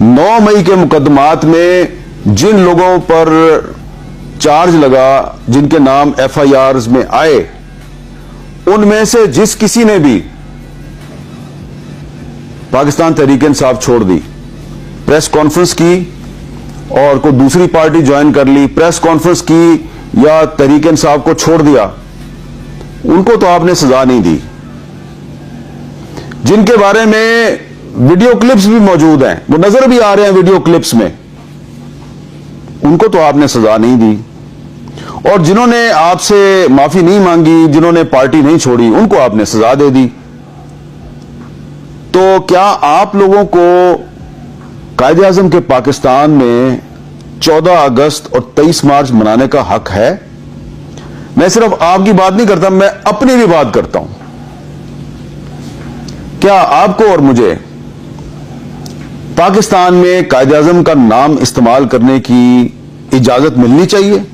9 मई के मुकदमात में जिन लोगों पर चार्ज लगा, जिनके नाम FIRs में आए, उनमें से जिस किसी ने भी पाकिस्तान तहरीक इंसाफ छोड़ दी, प्रेस कॉन्फ्रेंस की और कोई दूसरी पार्टी ज्वाइन कर ली, प्रेस कॉन्फ्रेंस की या तहरीक इंसाफ को छोड़ दिया, उनको तो आपने सजा नहीं दी। जिनके बारे में वीडियो क्लिप्स भी मौजूद हैं, वो नजर भी आ रहे हैं वीडियो क्लिप्स में, उनको तो आपने सजा नहीं दी। और जिन्होंने आपसे माफी नहीं मांगी, जिन्होंने पार्टी नहीं छोड़ी, उनको आपने सजा दे दी। तो क्या आप लोगों को कायदे आजम के पाकिस्तान में 14 अगस्त और 23 मार्च मनाने का हक है? मैं सिर्फ आपकी बात नहीं करता, मैं अपनी भी बात करता हूं। क्या आपको और मुझे पाकिस्तान में कायदे आजम का नाम इस्तेमाल करने की इजाजत मिलनी चाहिए?